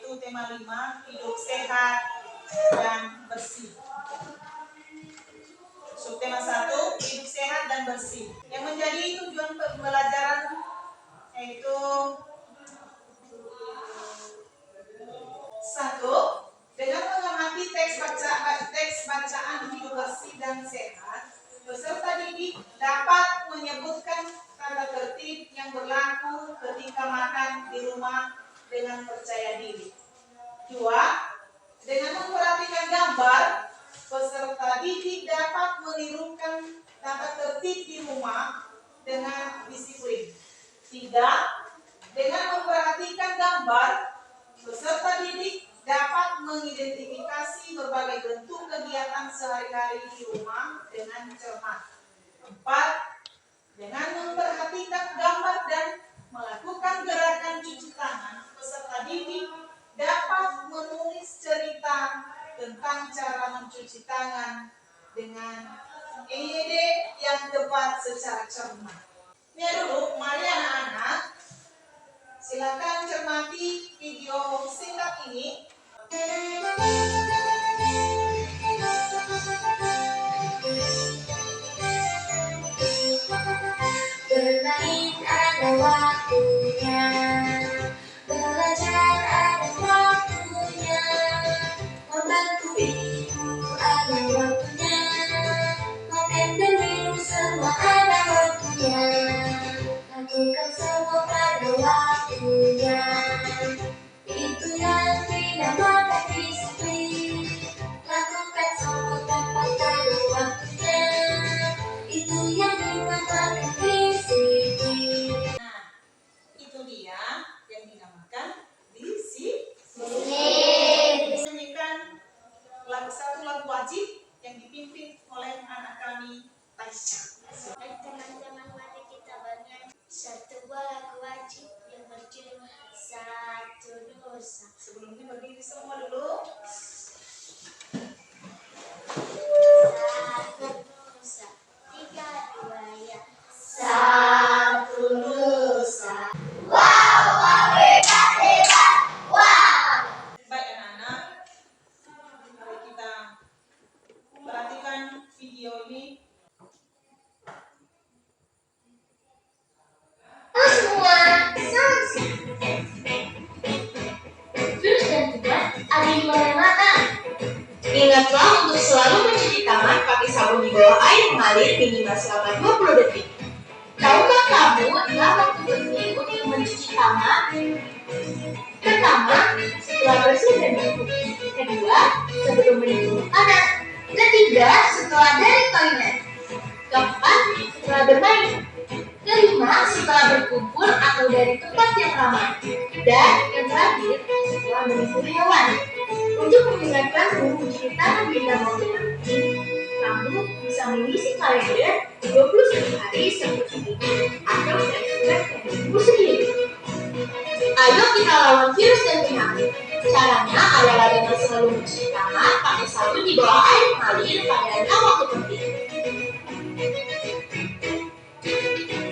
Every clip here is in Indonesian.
yaitu tema 5, hidup sehat dan bersih. Subtema 1, hidup sehat dan bersih. Yang menjadi tujuan pembelajaran yaitu 1. Dengan mengamati teks bacaan hidup bersih dan sehat, peserta didik dapat menyebutkan tata tertib yang berlaku ketika makan di rumah dengan percaya diri. 2. Dengan memperhatikan gambar, peserta didik dapat menirukan tata tertib di rumah dengan disiplin. 3. Dengan memperhatikan gambar, peserta didik dapat mengidentifikasi berbagai bentuk kegiatan sehari-hari di rumah dengan cermat. 4. Dengan memperhatikan gambar dan melakukan gerakan cuci tangan, peserta didik dapat menulis cerita tentang cara mencuci tangan dengan ide yang tepat secara cermat. Ini dulu, mari anak-anak, silakan cermati video singkat ini. Bermain ada waktunya, belajar ada waktunya, membantu ibu ada waktunya, makan dan minum semua ada waktunya, lakukan semua pada waktunya. Itu yang dinamakan disiplin. Lakukan semua tepat pada waktunya. Itu yang dinamakan disiplin. Nah, itu dia yang dinamakan disiplin. Menyanyikan satu lagu wajib yang dipimpin oleh anak kami, Taisha. Teman-teman, mari kita bangun satu buah lagu wajib yang berjudul Satu Dosa. Sebelumnya berdiri semua dulu. Satu dosa, 3, 2, ya. Satu dosa. Baik anak-anak, mari kita perhatikan video ini. Halo semua, salam sehat. Virus dan kuman ada di mana-mana. Ingatlah untuk selalu mencuci tangan pakai sabun di bawah air mengalir minimal selama 20 detik. Tahukah kamu 6 waktu penting untuk mencuci tangan? Pertama, setelah bersih dan berkuku. Kedua, sebelum menyentuh makanan. Ketiga, setelah dari toilet. Keempat, setelah bermain. Kelima, setelah berkumpul atau dari tempat yang ramai. Dan yang terakhir, setelah menyentuh hewan. Untuk mengingatkanmu mencuci tangan di dalam waktu penting, kamu bisa mengisi kalender 21 hari seperti ini atau sesuai kamu sendiri. Ayo kita lawan virus dan penyakit. Caranya adalah dengan selalu mencuci tangan pakai sabun di bawah air mengalir pada 6 waktu penting.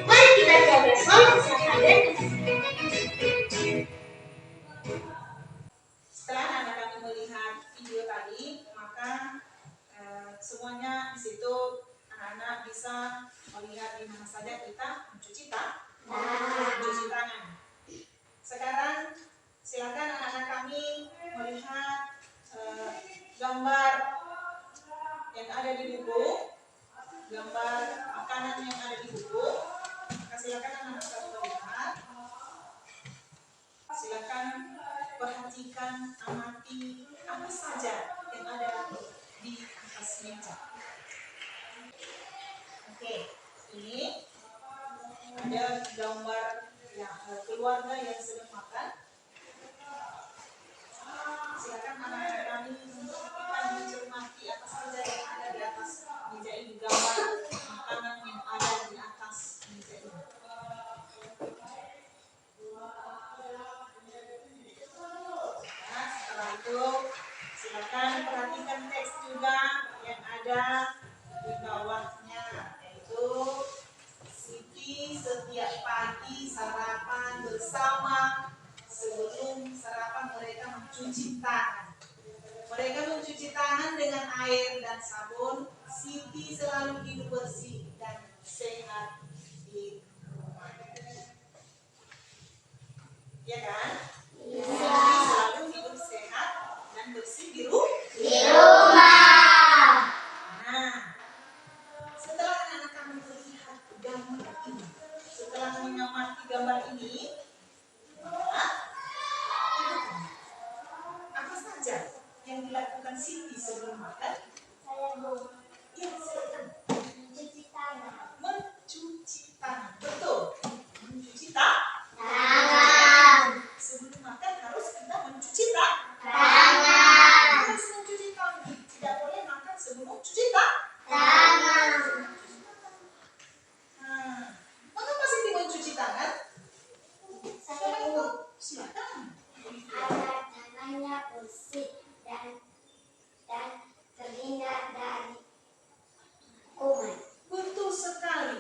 Mari kita jaga selalu kesehatan dan kesehatan. Setelah anak kami melihat video tadi, maka semuanya di situ anak-anak bisa melihat di mana saja kita mencuci tangan. Sekarang silakan anak-anak kami melihat gambar yang ada di buku, gambar makanan yang ada di buku. Maka silakan anak-anak kami melihat. Silakan perhatikan, amati apa saja yang ada di atas meja. Oke, ini ada gambar keluarga yang sedang makan. Silakan anak-anak kami untuk mencermati apa saja yang ada di atas meja ini, gambar makanan yang ada di atas meja ini. Nah, setelah itu silakan perhatikan teks juga yang ada di bawahnya, yaitu Siti setiap pagi sarapan bersama. Sebelum sarapan mereka cuci tangan. Mereka mencuci tangan dengan air dan sabun. Siti selalu hidup bersih dan sehat di rumah. Ya kan? Siti selalu hidup sehat dan bersih di rumah. Nah, setelah anak-anak kamu melihat gambar ini, setelah mengamati gambar ini, apa saja yang dilakukan Siti sebelum makan? Ya, silakan. Mencuci tangan. Mencuci tangan. Betul. Mencuci Tangan. sebelum makan harus kita mencuci tangan. Harus mencuci tangan. Tidak boleh makan sebelum cuci Tangan. Nah, mengapa Siti mencuci tangan? Saya mau Silakan. agar tangannya bersih dan terhindar dari kuman. Betul sekali.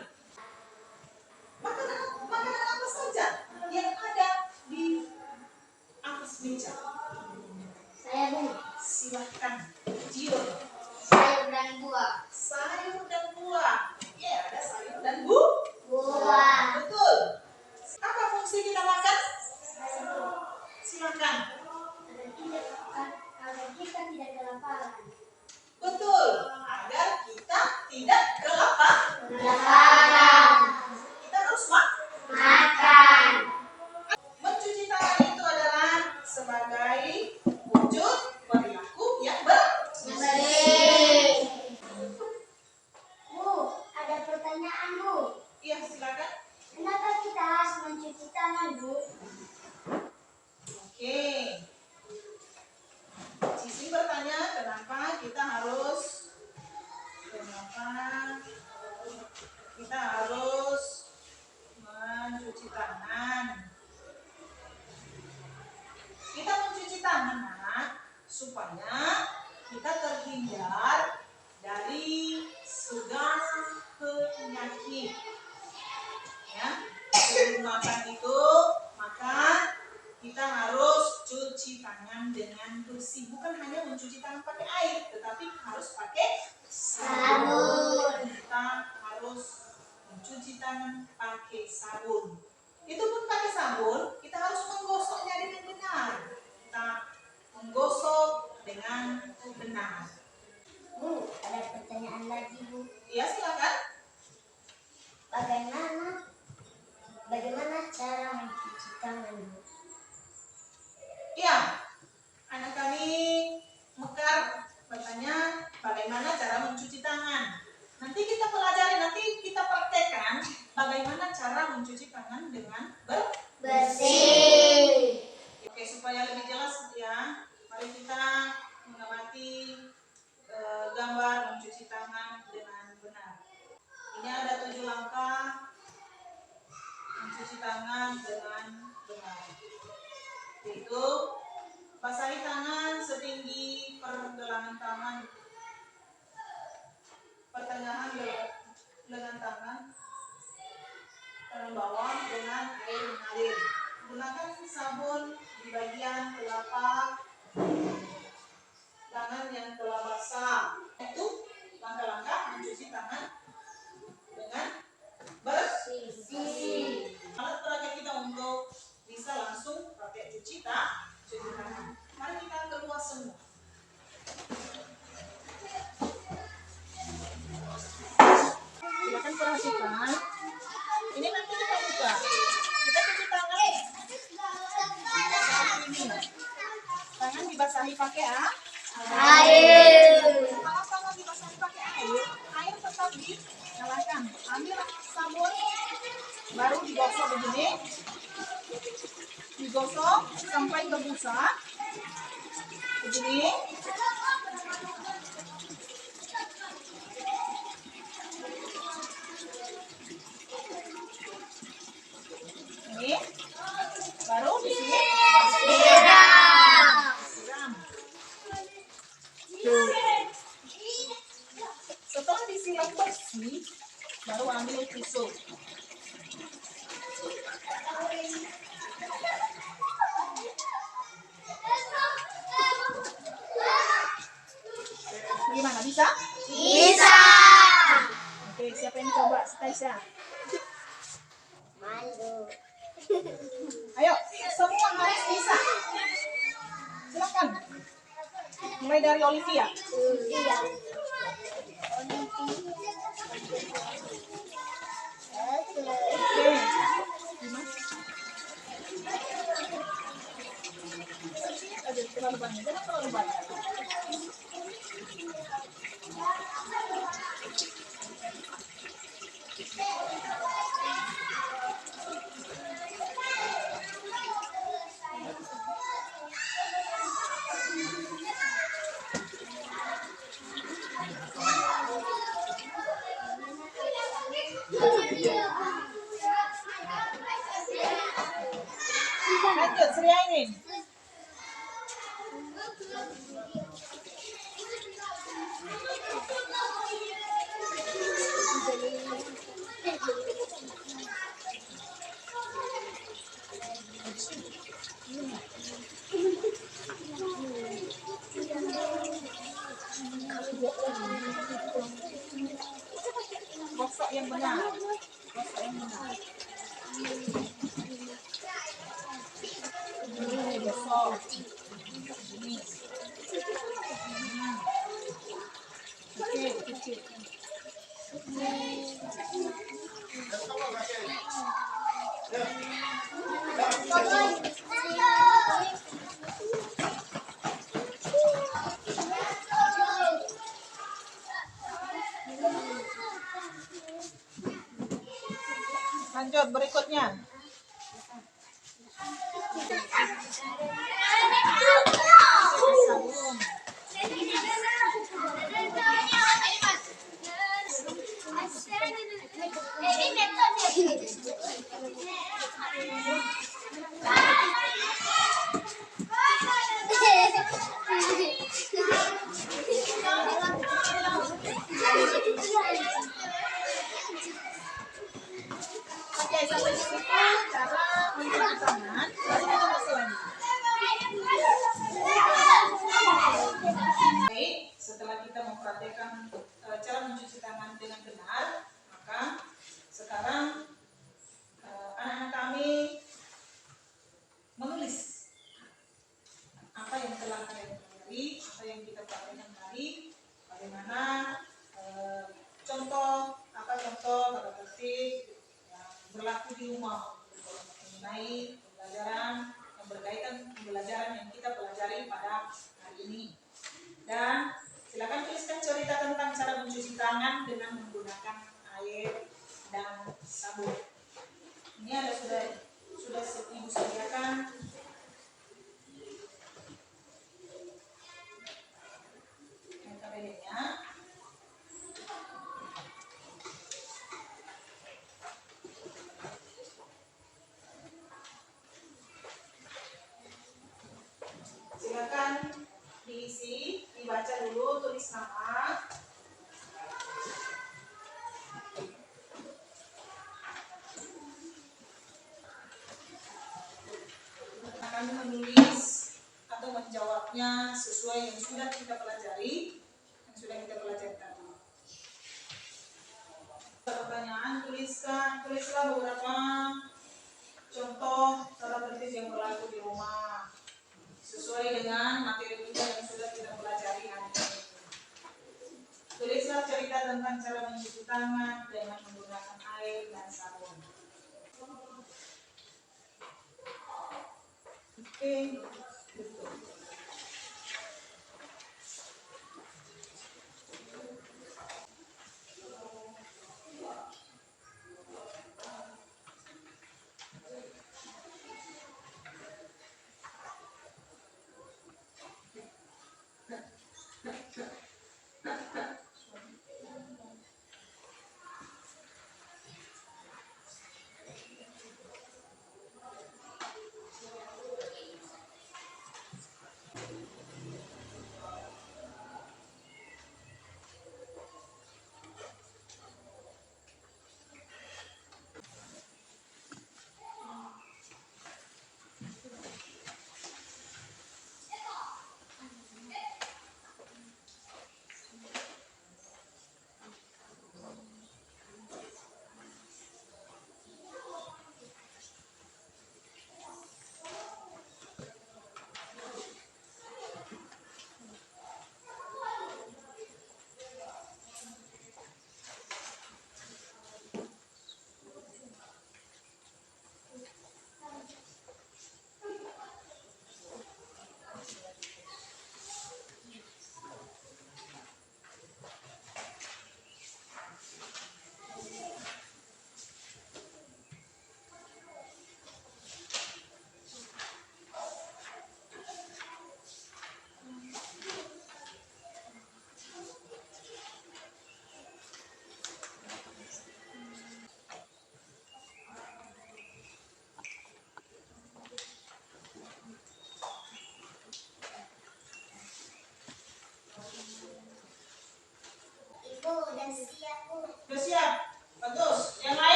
Makanan apa saja yang ada di atas meja? Saya mau Silakan. Jion. sayur dan buah. Sayur dan buah. Ya, ada sayur dan buah. Betul. Apa fungsi kita makan? Silakan. Agar kita tidak kelaparan. Betul. Agar kita tidak kelaparan. Kita harus Makan. mencuci tangan itu adalah sebagai wujud perilaku yang Bersih. Bu, ada pertanyaan, Bu. Iya, silakan. Kenapa kita harus mencuci tangan, Bu? Oke. Cici bertanya kenapa kita harus mencuci tangan. Kita mencuci tangan, Nak, supaya kita terhindar dari segala penyakit. Ya, sebelum makan itu, maka kita harus cuci tangan dengan bersih. Bukan hanya mencuci tangan pakai air, tetapi harus pakai Sabun. Kita harus mencuci tangan pakai sabun. Itu pun pakai sabun, kita harus menggosoknya dengan benar. Kita menggosok dengan benar. Bu, ada pertanyaan lagi, Bu. Ya, silakan. Bagaimana cara mencuci tangan, Bu? Ya, anak kami Mekar bertanya bagaimana cara mencuci tangan. Nanti kita pelajari, nanti kita praktekkan bagaimana cara mencuci tangan dengan Bersih. Oke, supaya lebih jelas ya, mari kita mengamati gambar mencuci tangan dengan benar. Ini ada 7 langkah mencuci tangan dengan benar. Yaitu basahi tangan setinggi pergelangan tangan, pertengahan lengan tangan bawah dengan air mengalir. Gunakan sabun di bagian telapak tangan yang telah basah. Itu langkah-langkah mencuci tangan dengan bersih. Alat peraga kita untuk bisa langsung pakai cuci tangan. Mari kita keluar semua. Silakan perhatikan. Ini nanti kita buka. Kita cuci tangan. Tangan dibasahi pakai Air. Kalau tangan dibasahi pakai air tetap dinyalakan. Ambil sabun, baru digosok begini. Digosok sampai berbusa. Begini. Ini baru di sini siram. Setelah disiram bersih, baru ambil tisu. Silakan. Mulai dari Olivia. Iya. Oke. Aduh, terlalu banyak. Jangan terlalu banyak. Lanjut, Sri Airin. Gosok yang benar. Gosok yang benar. Gosok. Ini. Oke, kecil. Lanjut berikutnya. Sabun. Oke, sampai di situ cara mencuci tangan. Lalu kita masuk lagi. Baik, setelah kita mempraktekkan cara mencuci tangan dengan benar, maka sekarang anak-anak kami menulis apa yang telah kalian pelajari, apa yang kita praktekkan tadi, bagaimana contoh kata tertib yang berlaku di rumah mengenai pembelajaran yang berkaitan pembelajaran yang kita pelajari pada hari ini. Dan silakan tuliskan cerita tentang cara mencuci tangan dengan menggunakan air dan sabun. Ini ada sudah ibu sediakan KBD-nya. Silakan diisi, dibaca dulu, tulis nama. Kami menulis atau menjawabnya sesuai yang sudah kita pelajari, tadi. Pertanyaan, tulislah beberapa contoh tata tertib yang berlaku di rumah sesuai dengan materi kita yang sudah kita pelajari hari ini. Tulislah cerita tentang cara mencuci tangan dengan menggunakan air dan sabun. Oke.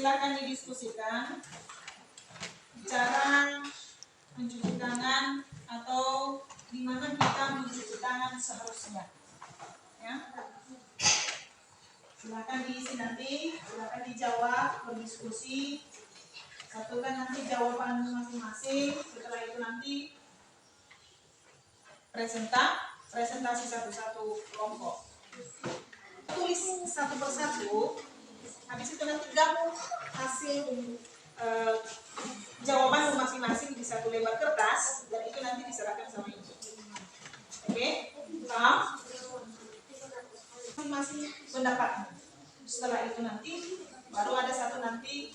silakan didiskusikan cara mencuci tangan atau di mana kita mencuci tangan seharusnya. Ya. Silakan diisi nanti, silakan dijawab, berdiskusi. Satukan nanti jawaban masing-masing. Setelah itu nanti presentasi satu-satu kelompok. Tulis satu persatu. Habis itu nanti gabung hasil jawaban masing-masing di satu lembar kertas dan itu nanti diserahkan sama ibu. Oke, paham? Masing-masing pendapatnya. Setelah itu nanti baru ada satu nanti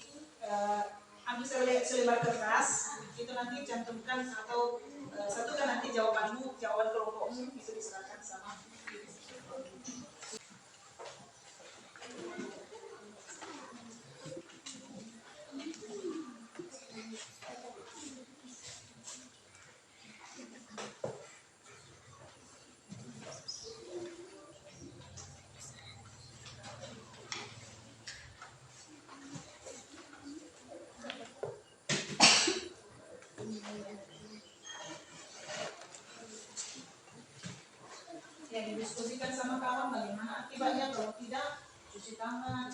ambil selebar kertas itu nanti cantumkan atau satukan nanti jawabanmu, jawaban kelompokmu itu diserahkan sama ibu. Ya, didiskusikan sama kawan bagaimana akibatnya kalau tidak cuci tangan.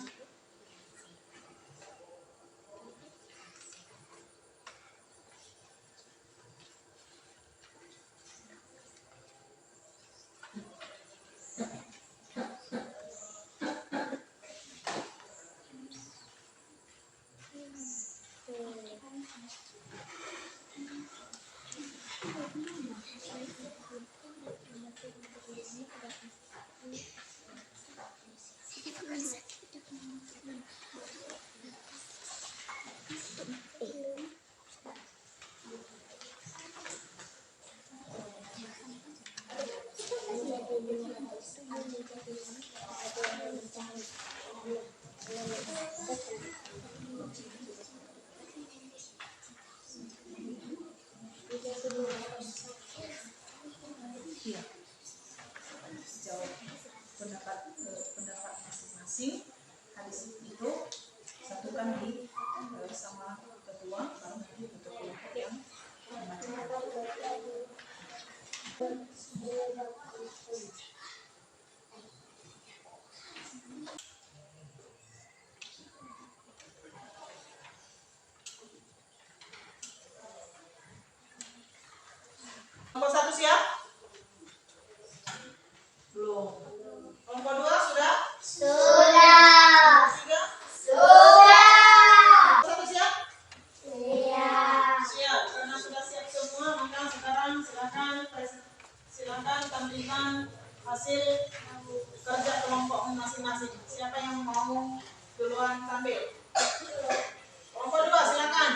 Iya. Jawab pendapat masing-masing. Habis itu satukan di sama ketua baru nanti untuk kelompok yang kelompok 1 siap? Belum. Kelompok 2 sudah? Sudah. 3? Sudah. 1 siap? Siap. Siap. Karena sudah siap semua, maka sekarang silakan tampilkan hasil kerja kelompok masing-masing. Siapa yang mau duluan tampil? Kelompok 2 silakan.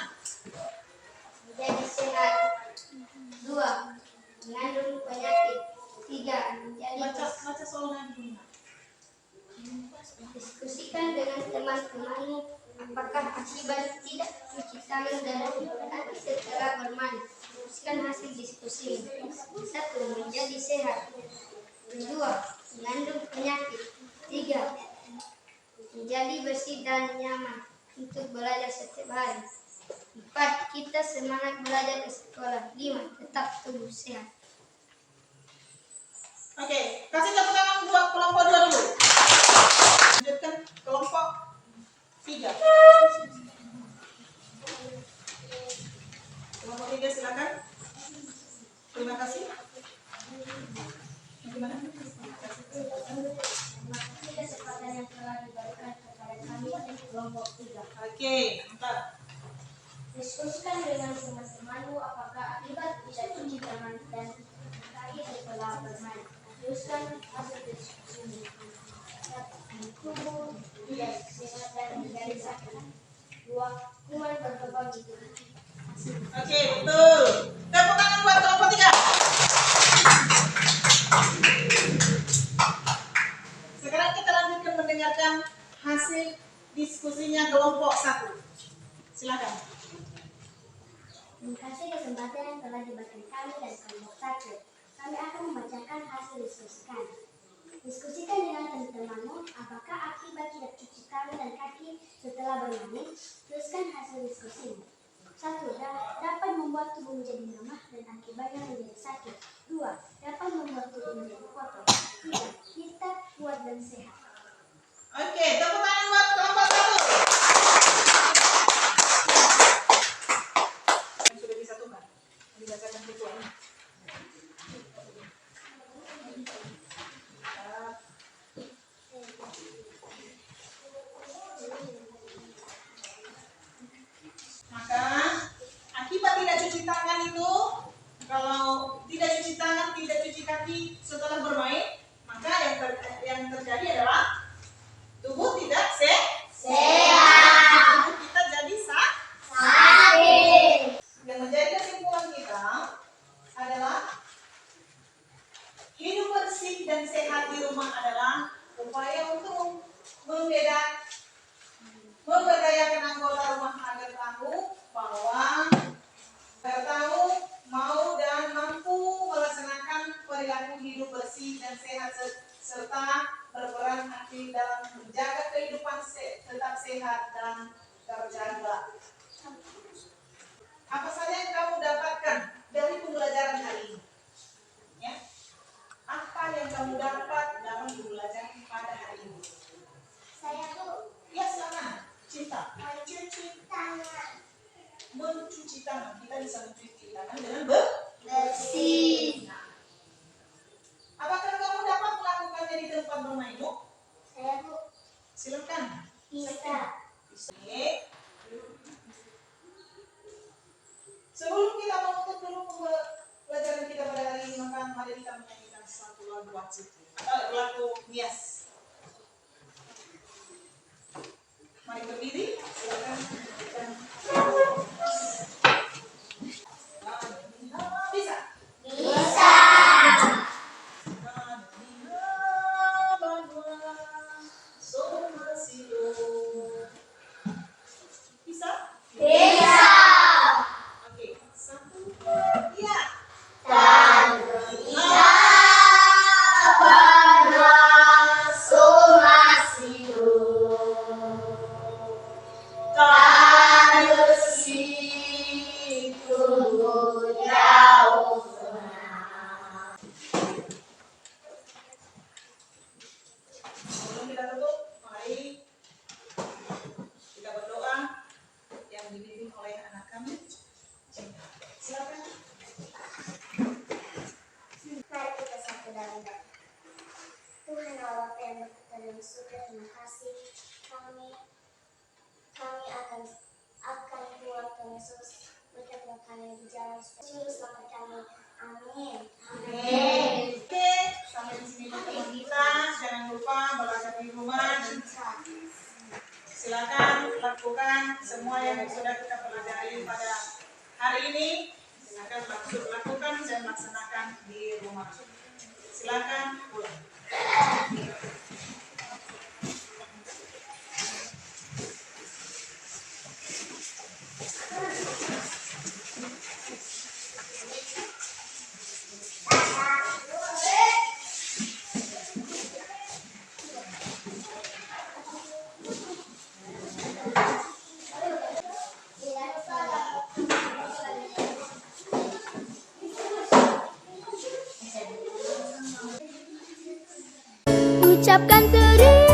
Menjadi sehat. 2. Mengandung penyakit. 3. Menjadi Baca soalnya dulu. Diskusikan dengan teman-temanmu apakah akibat tidak cuci tangan dan kaki setelah bermain. Teruskan hasil diskusi. 1. Menjadi sehat. 2. Mengandung penyakit. 3. Menjadi bersih dan nyaman untuk belajar setiap hari. 4. Kita semangat belajar ke sekolah. 5. Tetap tubuh sehat. Oke, kasih tepuk tangan buat kelompok 2 dulu. Lanjutkan kelompok 3. Kelompok 3 silakan. Terima kasih. Gimana? Kesempatan yang telah diberikan kepada kami di kelompok 3. Oke, 4. Diskusikan dengan teman-temanmu apakah akibat tidak cuci tangan dan kaki setelah bermain. Teruskan hasil diskusi. Tubuh tidak sehat dan menjadi sakit. 2. Kuman berkembang di tubuh. Oke, betul. Tepuk tangan buat kelompok 3. Sekarang kita lanjutkan mendengarkan hasil diskusinya kelompok 1. Silakan. Terima kasih kesempatan yang telah diberikan kami dan kelompok 1. Kami akan membacakan hasil diskusi kami. Diskusikan dengan teman-temanmu apakah akibat tidak cuci tangan dan kaki setelah bermain, teruskan hasil diskusi. 1. Dapat membuat tubuh menjadi lemah dan akibatnya menjadi sakit. 2. Dapat membuat tubuh menjadi kotor. 3. Kita kuat dan sehat. Oke, tepuk tangan buat kelompok 1. Yang sudah disatukan. Dibacakan ketuanya. Maka akibat tidak cuci tangan itu, kalau tidak cuci tangan, tidak cuci kaki setelah bermain, maka yang terjadi adalah tubuh tidak sehat. Tubuh kita jadi sakit. Yang menjadi kesimpulan kita adalah hidup bersih dan sehat di rumah adalah upaya untuk memberdayakan anggota rumah agar tahu, mau dan mampu melaksanakan perilaku hidup bersih dan sehat serta berperan aktif dalam menjaga kehidupan tetap sehat dan terjaga. Apa saja yang kamu dapatkan dari pembelajaran hari ini? Ya? Apa yang kamu dapat dalam pembelajaran pada hari ini? Saya tuh Ya, silakan. Cinta. mencuci tangan. Mencuci tangan. Kita bisa mencuci tangan dengan Bersih. Nah, apakah kamu dapat melakukannya di tempat bermainmu? Saya tuh Silakan. bisa. Oke. Sebelum kita menutup dulu pelajaran kita pada hari ini, maka mari kita menyanyikan satu lagu wajib. Lagu Nias. Mari berdiri. Silakan. Bisa. Bisa. Bisa? Bisa. Oke, satu, iya. Sebelum kita tutup, mari kita berdoa yang dibimbing oleh anak kami. Silakan. Mari kita satu dalam doa. Tuhan Allah yang berkata dan surga, terima kasih. Kami akan keluar Tuhan Yesus. Berkatlah kami di jalan Yesus, selamat kami. Amin. Amin. Oke, sampai di sini pertemuan kita. Jangan lupa belajar di rumah dan silakan lakukan semua yang sudah kita pelajari pada hari ini. Silakan lakukan dan laksanakan di rumah. Silakan pulang. Ucapkan terima